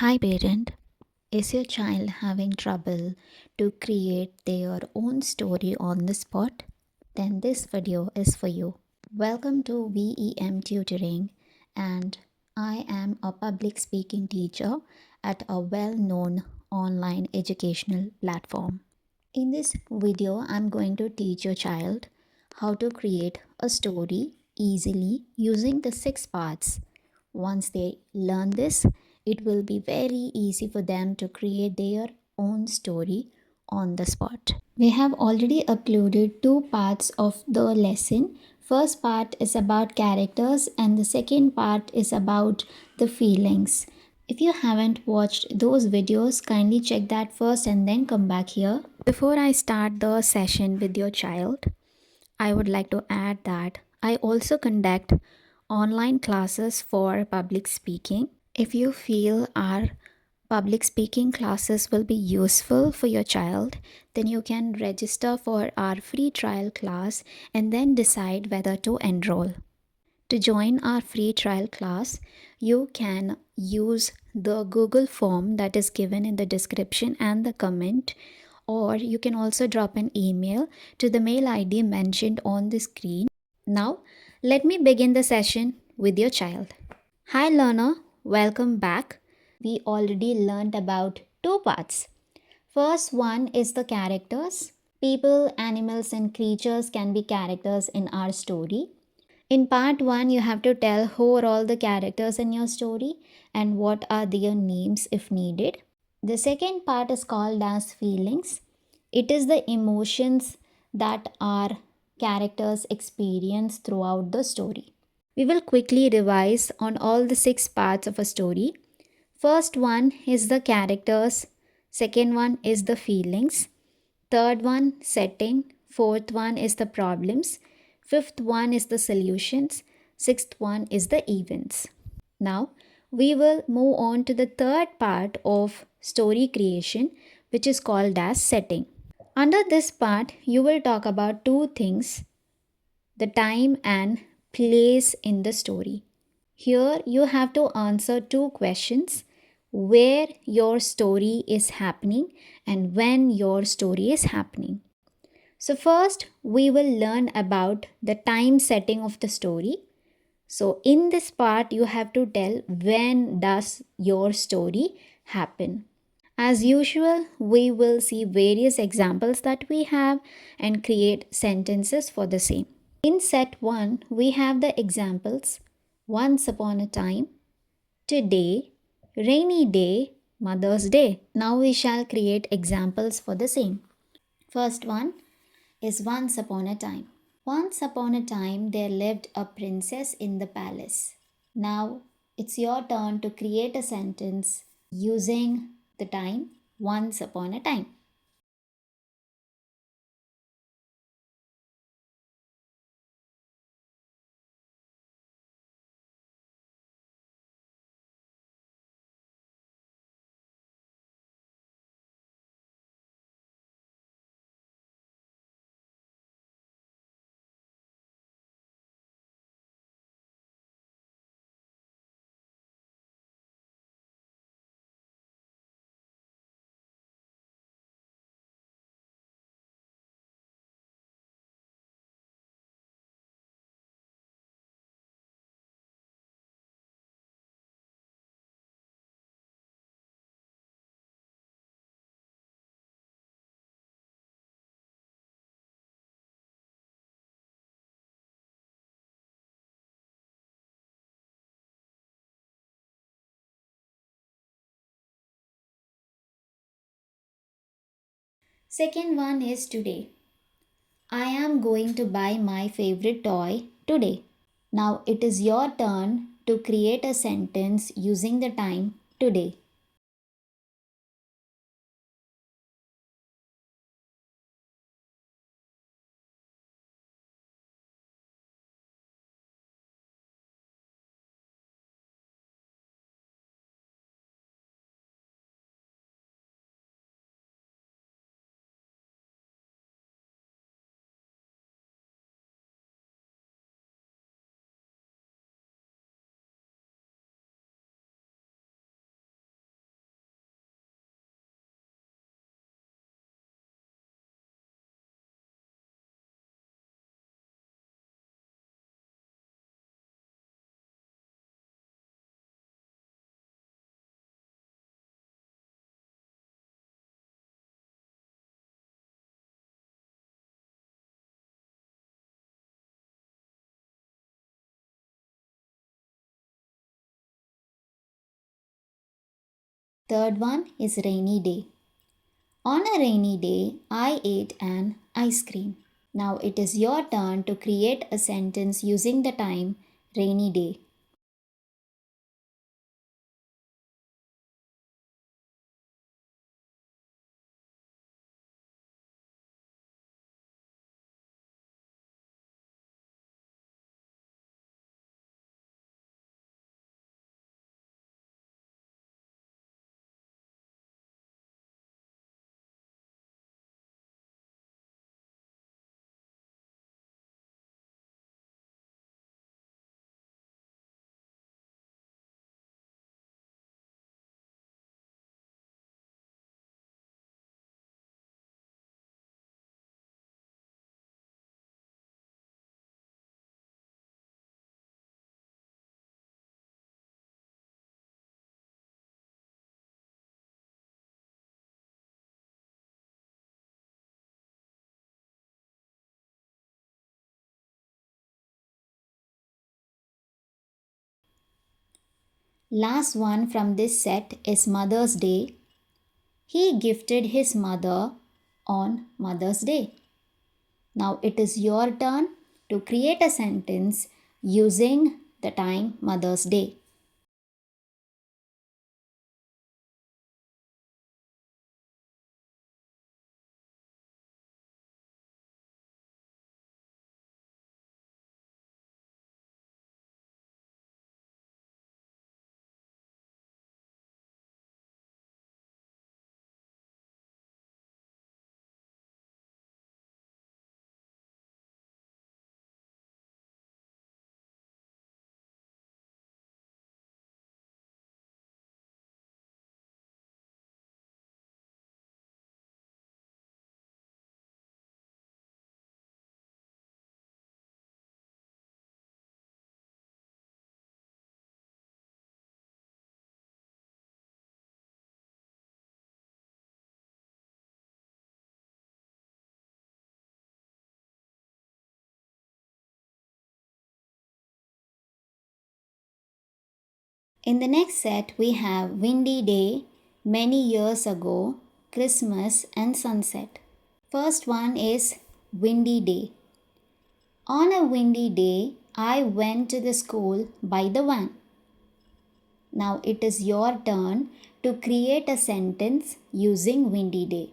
Hi parent, is your child having trouble to create their own story on the spot? Then this video is for you. Welcome to VEM Tutoring, and I am a public speaking teacher at a well-known online educational platform. In this video, I'm going to teach your child how to create a story easily using the 6 parts. Once they learn this, it will be very easy for them to create their own story on the spot. We have already uploaded 2 parts of the lesson. First part is about characters and the second part is about the feelings. If you haven't watched those videos, kindly check that first and then come back here. Before I start the session with your child, I would like to add that I also conduct online classes for public speaking. If you feel our public speaking classes will be useful for your child, then you can register for our free trial class and then decide whether to enroll. To join our free trial class, you can use the Google form that is given in the description and the comment, or you can also drop an email to the mail ID mentioned on the screen. Now, let me begin the session with your child. Hi learner, welcome back. We already learned about 2 parts. First one is the characters. People, animals and creatures can be characters in our story. In part 1, you have to tell who are all the characters in your story and what are their names if needed. The second part is called as feelings. It is the emotions that our characters experience throughout the story. We will quickly revise on all the 6 parts of a story. First one is the characters, second one is the feelings, third one setting, fourth one is the problems, fifth one is the solutions, sixth one is the events. Now we will move on to the third part of story creation, which is called as setting. Under this part you will talk about two things: the time and place in the story. Here you have to answer 2 questions: where your story is happening and when your story is happening. So, first we will learn about the time setting of the story. So, in this part, you have to tell when does your story happen. As usual, we will see various examples that we have and create sentences for the same. In set 1, we have the examples: once upon a time, today, rainy day, Mother's Day. Now we shall create examples for the same. First one is once upon a time. Once upon a time, there lived a princess in the palace. Now it's your turn to create a sentence using the time once upon a time. Second one is today. I am going to buy my favorite toy today. Now it is your turn to create a sentence using the time today. Third one is rainy day. On a rainy day, I ate an ice cream. Now it is your turn to create a sentence using the time rainy day. Last one from this set is Mother's Day. He gifted his mother on Mother's Day. Now it is your turn to create a sentence using the time Mother's Day. In the next set, we have Windy Day, Many Years Ago, Christmas, and Sunset. First one is Windy Day. On a windy day, I went to the school by the van. Now it is your turn to create a sentence using windy day.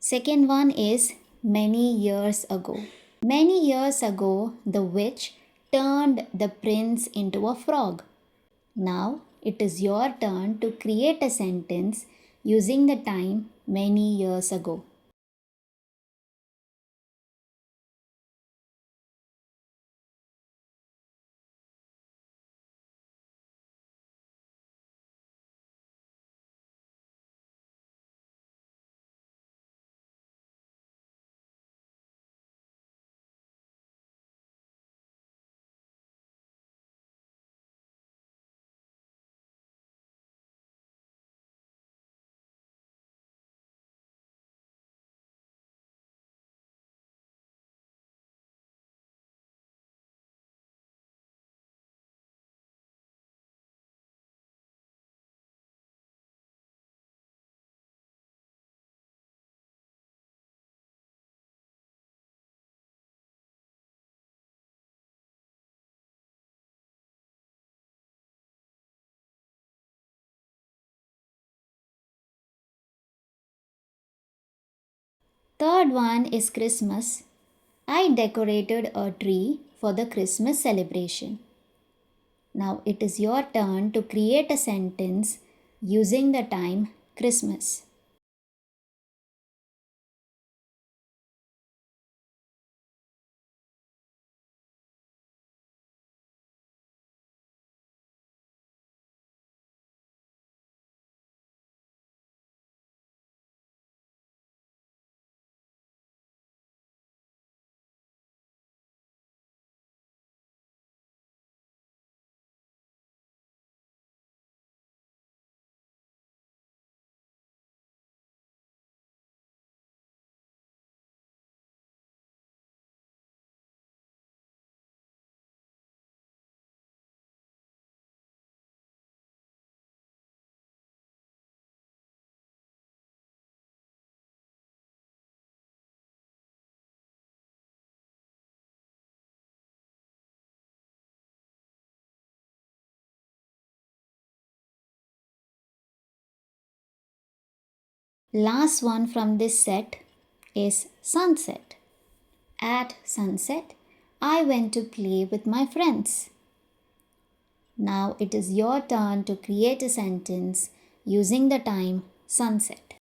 Second one is many years ago. Many years ago, the witch turned the prince into a frog. Now it is your turn to create a sentence using the time many years ago. Third one is Christmas. I decorated a tree for the Christmas celebration. Now it is your turn to create a sentence using the time Christmas. Last one from this set is sunset. At sunset, I went to play with my friends. Now it is your turn to create a sentence using the time sunset.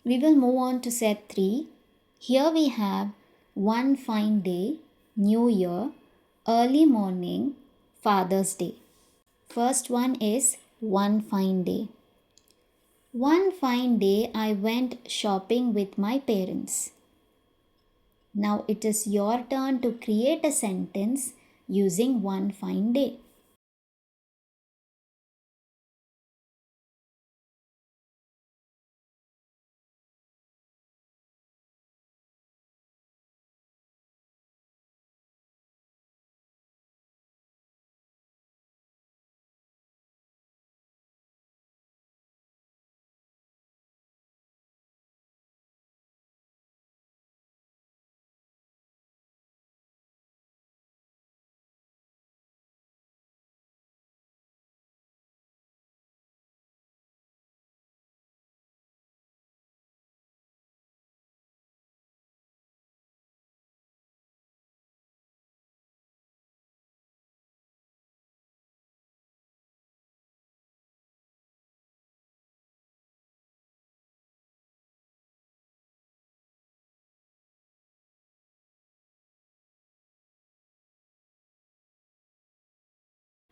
We will move on to set 3. Here we have one fine day, New Year, early morning, Father's Day. First one is one fine day. One fine day I went shopping with my parents. Now it is your turn to create a sentence using one fine day.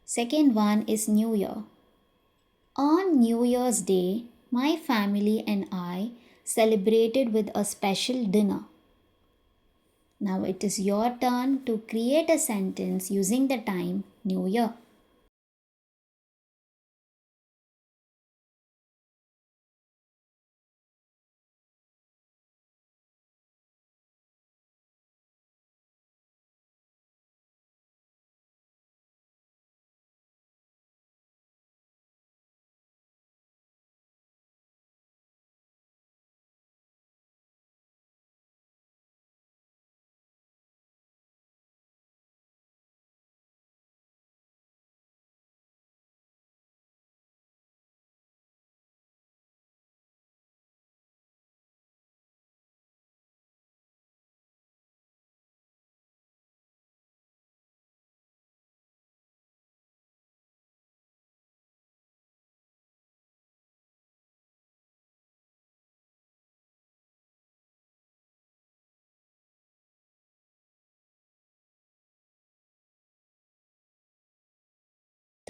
Second one is New Year. On New Year's Day, my family and I celebrated with a special dinner. Now it is your turn to create a sentence using the time New Year.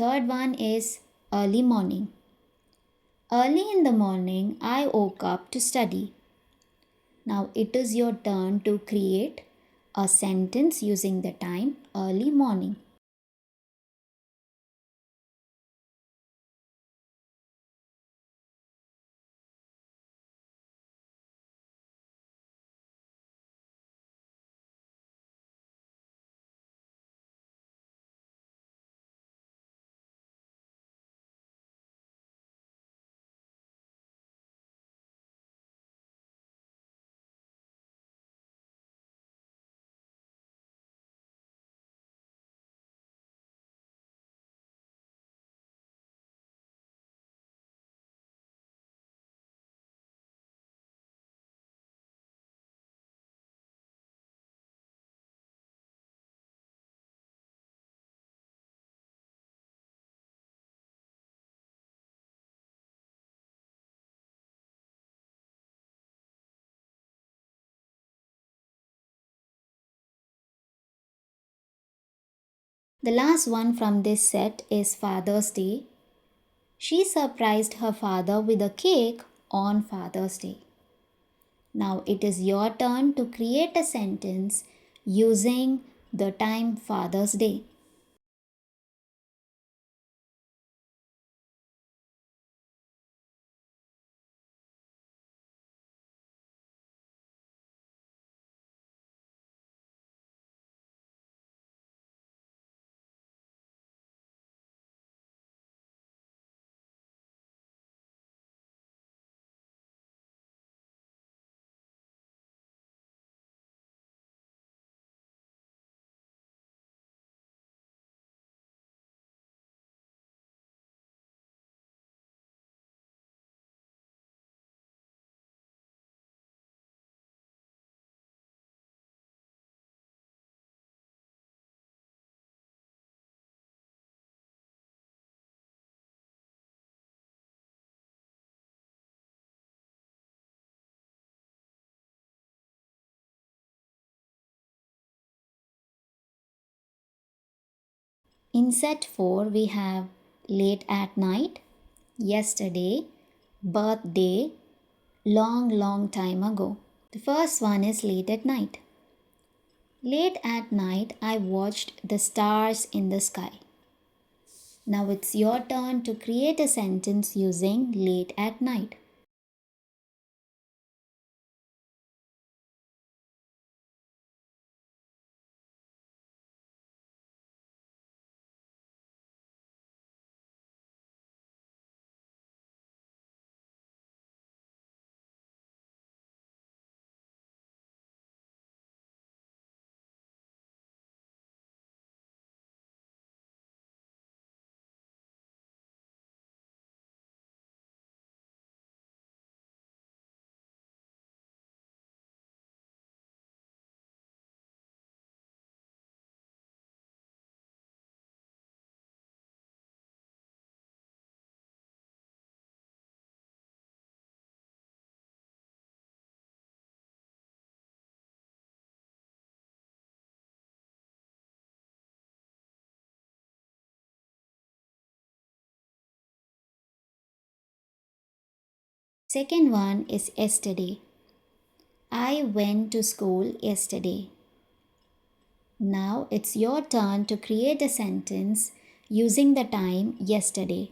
Third one is early morning. Early in the morning, I woke up to study. Now it is your turn to create a sentence using the time early morning. The last one from this set is Father's Day. She surprised her father with a cake on Father's Day. Now it is your turn to create a sentence using the time Father's Day. In set 4, we have late at night, yesterday, birthday, long time ago. The first one is late at night. Late at night, I watched the stars in the sky. Now it's your turn to create a sentence using late at night. Second one is yesterday. I went to school yesterday. Now it's your turn to create a sentence using the time yesterday.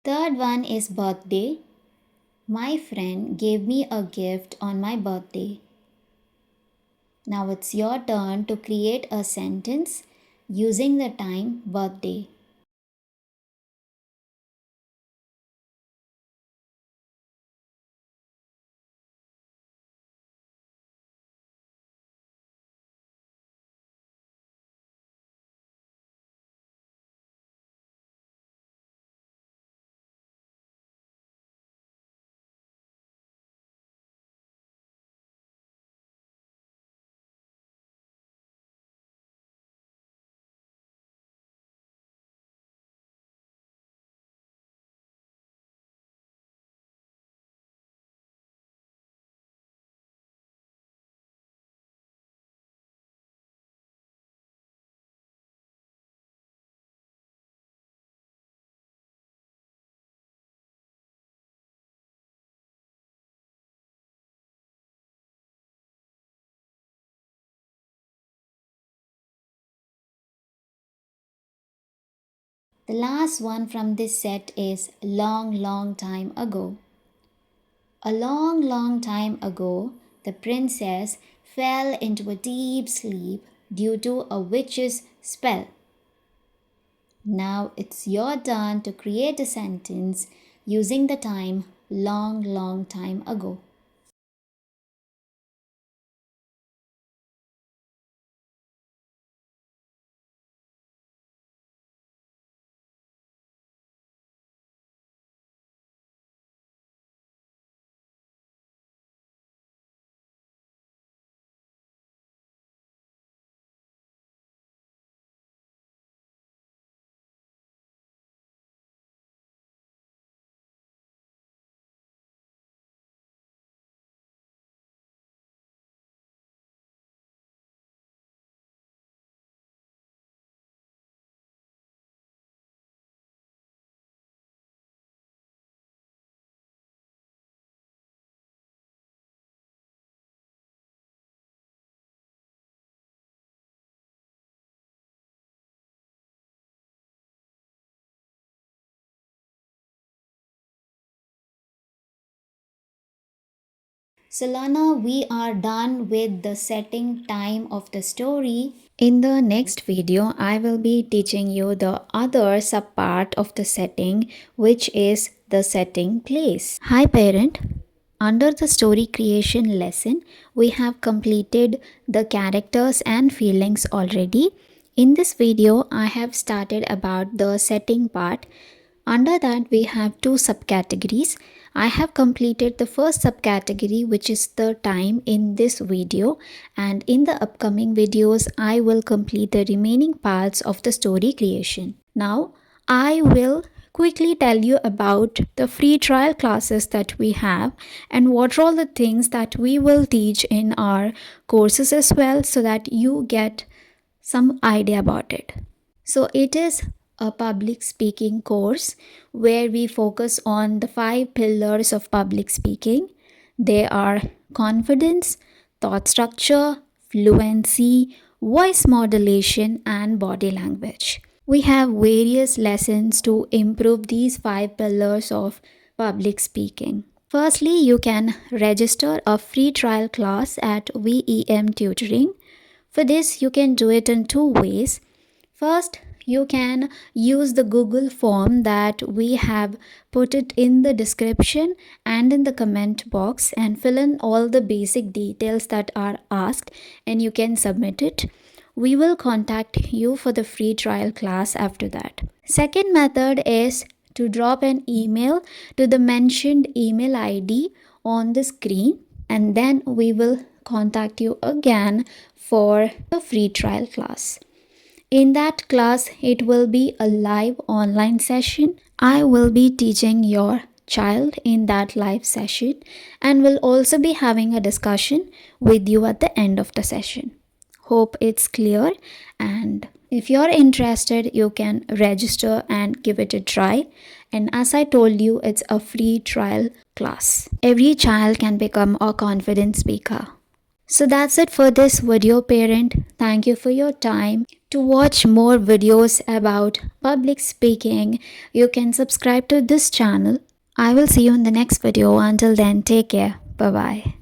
Third one is birthday. My friend gave me a gift on my birthday. Now it's your turn to create a sentence using the time birthday. The last one from this set is long, long time ago. A long, long time ago, the princess fell into a deep sleep due to a witch's spell. Now it's your turn to create a sentence using the time long, long time ago. So, Lana, we are done with the setting time of the story. In the next video, I will be teaching you the other subpart of the setting, which is the setting place. Hi, parent. Under the story creation lesson, we have completed the characters and feelings already. In this video, I have started about the setting part. Under that, we have two subcategories. I have completed the first subcategory, which is the time, in this video, and in the upcoming videos, I will complete the remaining parts of the story creation. Now, I will quickly tell you about the free trial classes that we have and what are all the things that we will teach in our courses as well, so that you get some idea about it. So, it is a public speaking course where we focus on the 5 pillars of public speaking. They are confidence, thought structure, fluency, voice modulation, and body language. We have various lessons to improve these 5 pillars of public speaking. Firstly, you can register a free trial class at VEM Tutoring. For this, you can do it in two ways. First, you can use the Google form that we have put it in the description and in the comment box, and fill in all the basic details that are asked, and you can submit it. We will contact you for the free trial class after that. Second method is to drop an email to the mentioned email ID on the screen, and then we will contact you again for the free trial class. In that class, it will be a live online session. I will be teaching your child in that live session and will also be having a discussion with you at the end of the session. Hope it's clear, and if you're interested, you can register and give it a try. And as I told you, it's a free trial class. Every child can become a confident speaker. So that's it for this video, parent. Thank you for your time. To watch more videos about public speaking, you can subscribe to this channel. I will see you in the next video. Until then, take care. Bye bye.